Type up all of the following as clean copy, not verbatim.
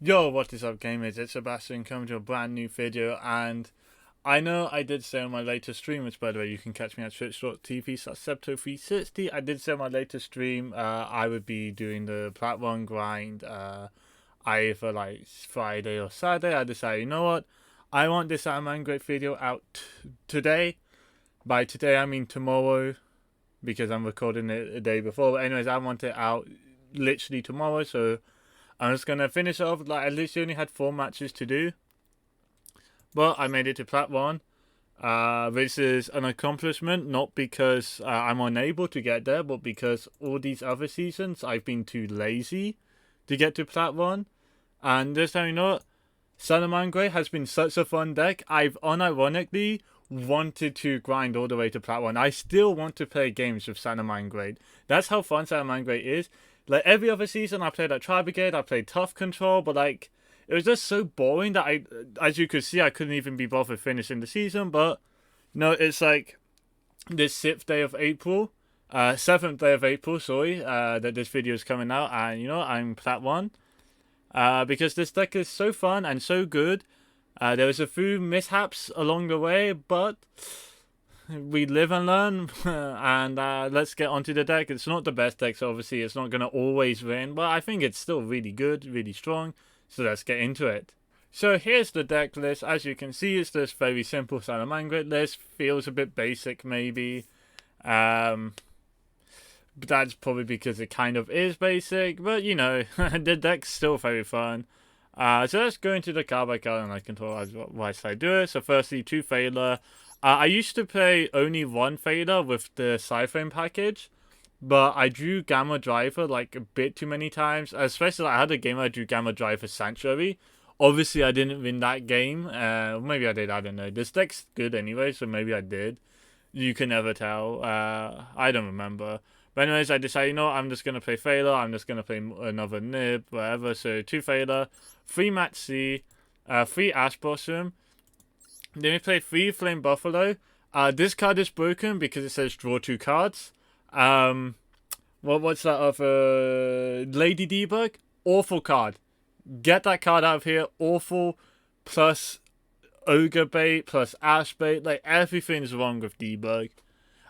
Yo, what is up, gamers? It's Sebastian coming to a brand new video, and I know I did say on my latest stream, which by the way you can catch me at twitch.tv/Septo360. I did say on my latest stream I would be doing the plat 1 grind either like Friday or Saturday. I decided, you know what, I want this Salamangreat video out today. By today I mean tomorrow, because I'm recording it a day before. But anyways, I want it out literally tomorrow, so I'm just gonna finish it off. Like, I literally only had 4 matches to do, but I made it to plat 1. This is an accomplishment, not because I'm unable to get there, but because all these other seasons I've been too lazy to get to plat 1. And this time, you know what? Salamangreat has been such a fun deck. I've unironically wanted to grind all the way to plat 1. I still want to play games with Salamangreat. That's how fun Salamangreat is. Like, every other season I played at Tri-Brigade, I played Tough Control, but like, it was just so boring that as you could see, I couldn't even be bothered finishing the season. But, you know, it's like this 7th day of April, sorry, that this video is coming out, and you know, I'm plat 1. Because this deck is so fun and so good. There was a few mishaps along the way, but we live and learn. And let's get onto the deck. It's not the best deck, so obviously it's not going to always win, but I think it's still really good, really strong. So let's get into it. So here's the deck list. As you can see, it's this very simple Salamangreat list. Feels a bit basic maybe. But that's probably because it kind of is basic, but you know, the deck's still very fun. So let's go into the card by card, and I can tell why I do it. So firstly, 2 Failure. I used to play only 1 Failure with the Cypher package, but I drew Gamma Driver like a bit too many times. Especially, I had a game where I drew Gamma Driver Sanctuary. Obviously, I didn't win that game. Maybe I did, I don't know. This deck's good anyway, so maybe I did. You can never tell. I don't remember. But anyways, I decided, you know, I'm just going to play Failure. I'm just going to play another Nib, whatever. So 2 Failure, 3 Mat C, 3 Ash Blossom. Then we play 3 Flame Buffalo. This card is broken because it says draw 2 cards. What's that other? Lady Debug? Awful card. Get that card out of here. Awful, plus Ogre Bait, plus Ash Bait. Like, everything's wrong with Debug.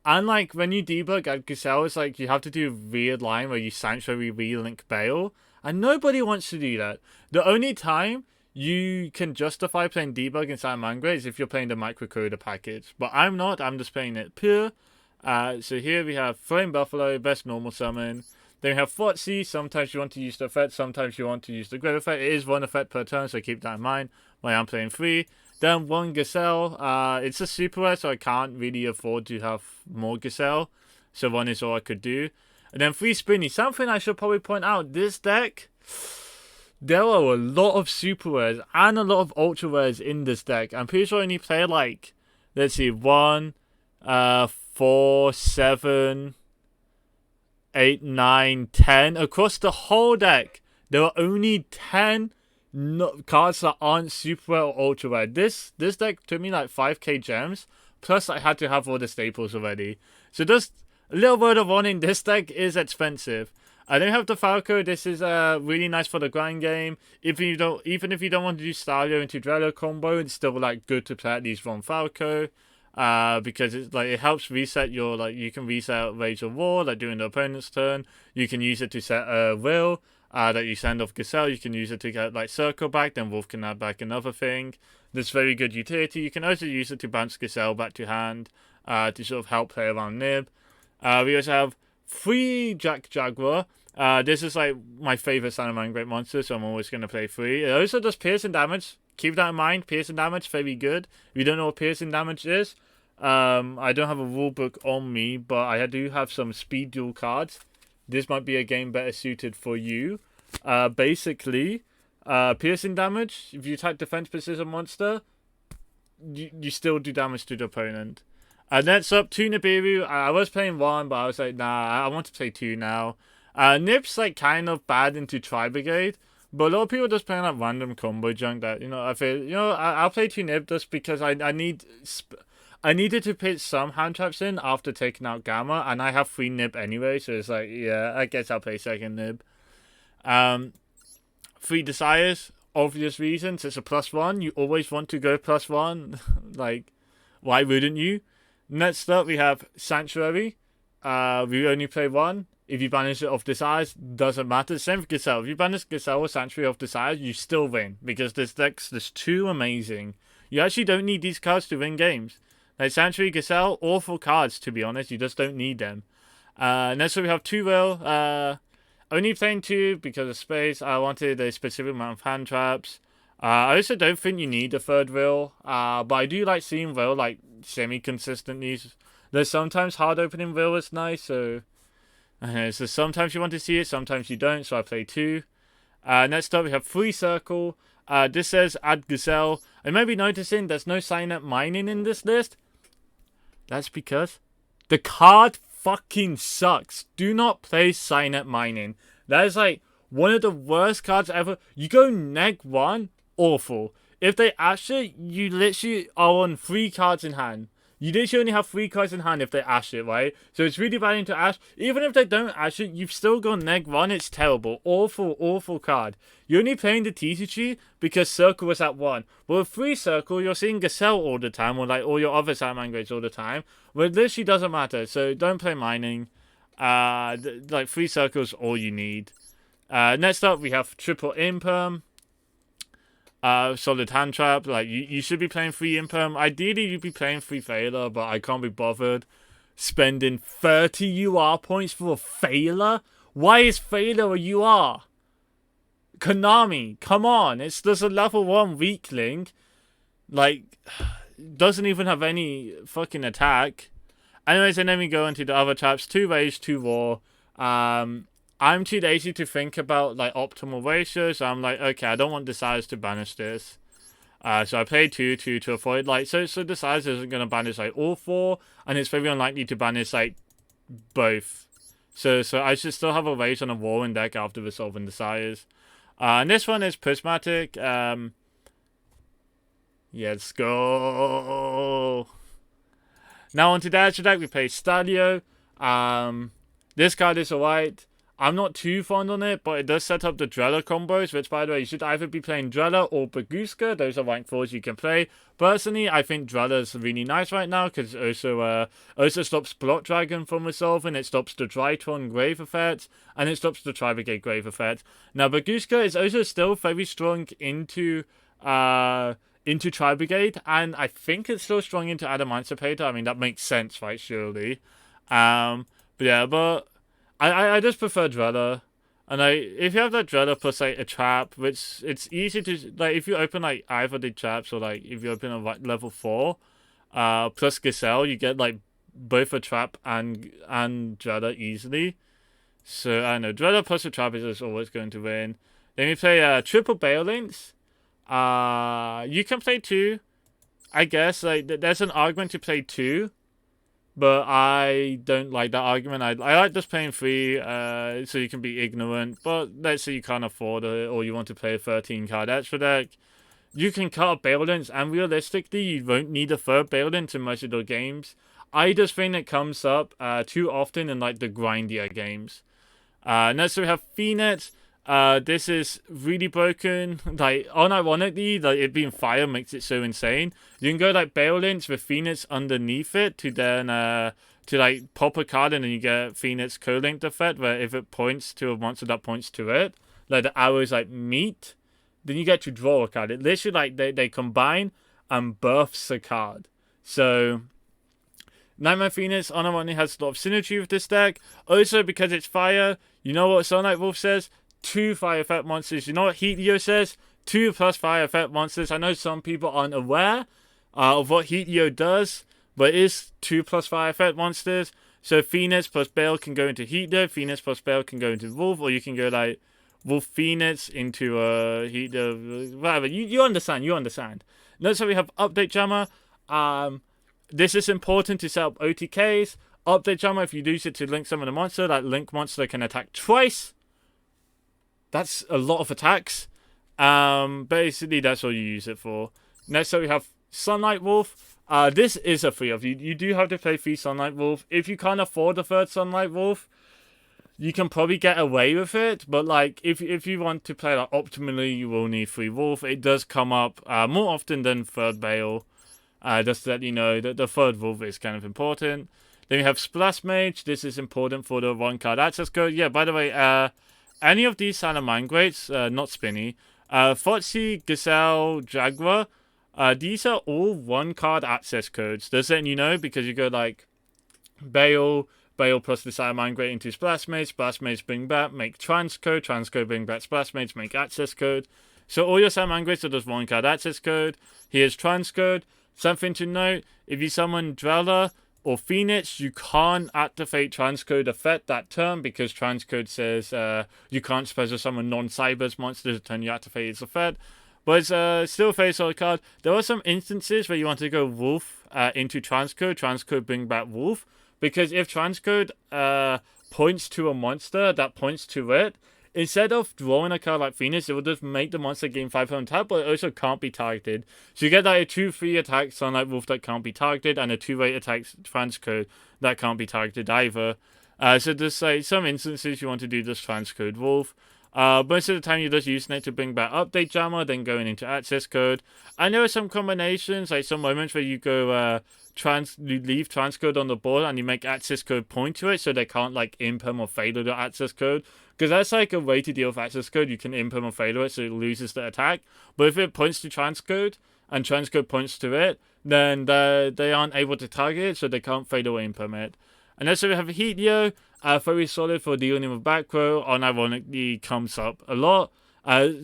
And like, when you debug at Gazelle, it's like you have to do a weird line where you Sanctuary relink Bale. And nobody wants to do that. The only time you can justify playing debug in Salamangreat is if you're playing the microcoder package. But I'm not, I'm just playing it pure. So here we have Flame Buffalo, best normal summon. Then we have Footsie. Sometimes you want to use the effect, sometimes you want to use the great effect. It is 1 effect per turn, so keep that in mind when I'm playing 3. Then 1 Gazelle. It's a super rare, so I can't really afford to have more Gazelle. So 1 is all I could do. And then 3 Spinny. Something I should probably point out, this deck, there are a lot of super rares and a lot of ultra rares in this deck. I'm pretty sure I only play like, let's see, 1, 4, 7, 8, 9, 10. Across the whole deck, there are only 10 cards that aren't super rare or ultra rare. This deck took me like 5k gems, plus I had to have all the staples already. So just a little word of warning, this deck is expensive. I don't have the Falco. This is really nice for the grind game. Even if you don't want to do Stalio into Drello combo, it's still like good to play at least 1 Falco. Because it's like, it helps reset your, like, you can reset Rage of War like during the opponent's turn. You can use it to set a will that you send off Gazelle. You can use it to get like Circle back, then Wolf can add back another thing. There's very good utility. You can also use it to bounce Gazelle back to hand to sort of help play around Nib. We also have 3 Jack Jaguar. This is like my favorite Salamangreat monster, so I'm always going to play 3. It also does piercing damage. Keep that in mind. Piercing damage, very good. If you don't know what piercing damage is, I don't have a rulebook on me, but I do have some speed duel cards. This might be a game better suited for you. Basically, piercing damage, if you attack defense precision monster, you still do damage to the opponent. Next up, 2 Nibiru. I was playing 1, but I was like, nah, I want to play 2 now. Nib's like kind of bad into Tri-Brigade, but a lot of people just playing like random combo junk that, you know, I feel, you know, I'll play 2 Nib just because I needed to put some hand traps in after taking out Gamma, and I have 3 Nib anyway, so it's like, yeah, I guess I'll play 2nd Nib. 3 Desires. obvious reasons. It's a +1. You always want to go +1. Like, why wouldn't you? Next up, we have Sanctuary. We only play 1. If you banish it off Desires, doesn't matter. Same for Gazelle. If you banish Gazelle or Sanctuary off Desires, you still win. Because this deck's just too amazing. You actually don't need these cards to win games. Like Sanctuary, Gazelle, awful cards, to be honest. You just don't need them. Next up, we have Duel. Only playing 2 because of space. I wanted a specific amount of hand traps. I also don't think you need a third wheel. But I do like seeing wheel like semi-consistently. There's sometimes hard opening wheel is nice, so sometimes you want to see it, sometimes you don't, so I play 2. Next up we have Free Circle. This says add Gazelle. I may be noticing there's no Signet Mining in this list. That's because the card fucking sucks. Do not play Signet Mining. That is like one of the worst cards ever. You go neg 1, awful. If they ash it, you literally are on 3 cards in hand. You literally only have 3 cards in hand if they ash it, right? So it's really bad into ash. Even if they don't ash it, you've still got neg 1. It's terrible. Awful, awful card. You're only playing the TCG because Circle was at 1. But with Free Circle, you're seeing Gazelle all the time, or like all your other Salamangreats all the time. But it literally doesn't matter. So don't play Mining. Like Free Circle is all you need. Next up, we have Triple Imperm. Solid Hand Trap. Like you should be playing 3 Imperm. Ideally you'd be playing 3 Failure, but I can't be bothered spending 30 UR points for a Failure. Why is Failure a UR? Konami, come on, it's just a level 1 weakling. Like, doesn't even have any fucking attack. Anyways, and then we go into the other traps. 2 Rage, 2 War. I'm too lazy to think about like optimal ratios. So I'm like, okay, I don't want Desires to banish this. So I play 2 to avoid like so Desires isn't gonna banish like all 4, and it's very unlikely to banish like both. So I should still have a Rage on a War in deck after resolving Desires. And this one is Prismatic. Yeah, let's go. Now onto the extra deck, we play Stadio. This card is alright. I'm not too fond on it, but it does set up the Dreller combos, which, by the way, you should either be playing Dreller or Baguska. Those are rank 4s you can play. Personally, I think Dreller is really nice right now, because it also stops Blot Dragon from resolving, it stops the Drytron Grave effect, and it stops the Tri-Brigade Grave effect. Now, Baguska is also still very strong into Tri-Brigade, and I think it's still strong into Adamancipator. I mean, that makes sense, right, surely. But yeah, but I just prefer Dreller. And if you have that Dreller plus like a trap, which it's easy to like if you open like either the traps or like if you open a level 4, plus Gazelle, you get like both a trap and Dreller easily. So I don't know, Dreller plus a trap is just always going to win. Then we play triple Bale Links. You can play 2, I guess. Like there's an argument to play 2. But I don't like that argument. I like just playing 3, so you can be ignorant. But let's say you can't afford it, or you want to play a 13-card extra deck. You can cut up Bailins, and realistically, you won't need a third Bailin in most of the games. I just think it comes up too often in like the grindier games. Next we have Phoenix. This is really broken. Like, unironically, like it being fire makes it so insane. You can go like Bailins with Phoenix underneath it to then to like pop a card and then you get Phoenix co-linked effect where if it points to a monster that points to it, like the arrows like meet, then you get to draw a card. It literally like they combine and births a card. So Nightmare Phoenix unironically has a lot of synergy with this deck. Also because it's fire, you know what Sunlight Wolf says? 2 fire effect monsters. You know what Heatleo says? 2 plus fire effect monsters. I know some people aren't aware of what Heatleo does, but it is 2 plus fire effect monsters. So Phoenix plus Bale can go into Heatleo, Phoenix plus Bale can go into Wolf, or you can go like Wolf Phoenix into Heatleo, whatever. You understand, you understand. Notice how we have Update Jammer. This is important to set up OTKs. Update Jammer, if you use it to link summon a monster, that link monster can attack twice. That's a lot of attacks. Basically, that's all you use it for. Next up, we have Sunlight Wolf. This is a free of. You do have to play 3 Sunlight Wolf. If you can't afford the 3rd Sunlight Wolf, you can probably get away with it, but like if you want to play like optimally, you will need 3 Wolf. It does come up more often than 3rd Bale. Just to let you know that the 3rd Wolf is kind of important. Then we have Splash Mage. This is important for the 1-card access code. Yeah, by the way, any of these Salamangreats, not Spinny, Foxy, Gazelle, Jaguar, these are all 1-card access codes. Just letting you know, because you go like Bale plus the Salamangreat into Splash Mage bring back, make transcode bring back Splash Mage, make access code. So all your Salamangreats are just 1-card access code. Here's transcode. Something to note, if you summon Dweller or Phoenix, you can't activate transcode effect that turn because transcode says you can't special summon non-cybers monsters the turn you activate its effect. But it's still a very solid card. There are some instances where you want to go Wolf into transcode bring back Wolf. Because if transcode points to a monster that points to it, instead of drawing a card like Phoenix, it will just make the monster gain 5 on tap, but it also can't be targeted. So you get like a 2-3 attack Sunlight Wolf that can't be targeted, and a 2-8 attack transcode that can't be targeted either. So there's like some instances you want to do this transcode Wolf. Most of the time you're just using it to bring back update jammer, then going into access code. And there are some combinations, like some moments where you go you leave transcode on the board and you make access code point to it so they can't like imperm or failure the access code. Because that's like a way to deal with access code. You can imperm or failure it so it loses the attack. But if it points to transcode and transcode points to it, then they aren't able to target it, so they can't fade or imperm it. And also we have Heatio, very solid for dealing with back row, unironically comes up a lot.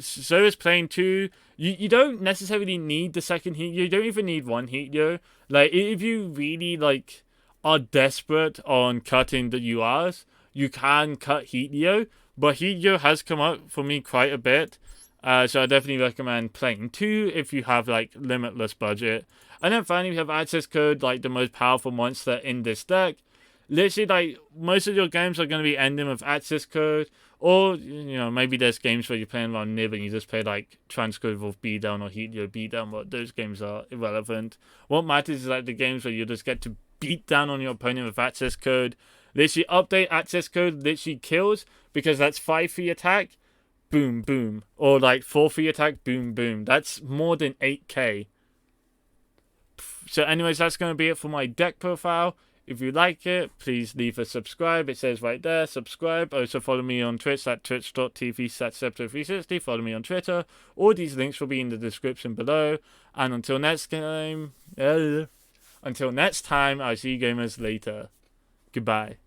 So is playing 2. You don't necessarily need the second Heatio, you don't even need 1 Heatio. Like, if you really, like, are desperate on cutting the URs, you can cut Heatio, but Heatio has come up for me quite a bit. So I definitely recommend playing 2 if you have, like, limitless budget. And then finally we have access code, like, the most powerful monster in this deck. Literally, like, most of your games are going to be ending with access code, or, you know, maybe there's games where you're playing around Nib and you just play, like, transcode Wolf beatdown or Heatio beatdown, but those games are irrelevant. What matters is, like, the games where you just get to beat down on your opponent with access code. Literally, update access code literally kills, because that's 5 free attack, boom, boom. Or, like, 4 free attack, boom, boom. That's more than 8k. So anyways, that's going to be it for my deck profile. If you like it, please leave a subscribe. It says right there, subscribe. Also follow me on Twitch at twitch.tv/Scepter360. Follow me on Twitter. All these links will be in the description below. And until next time, I'll see you gamers later. Goodbye.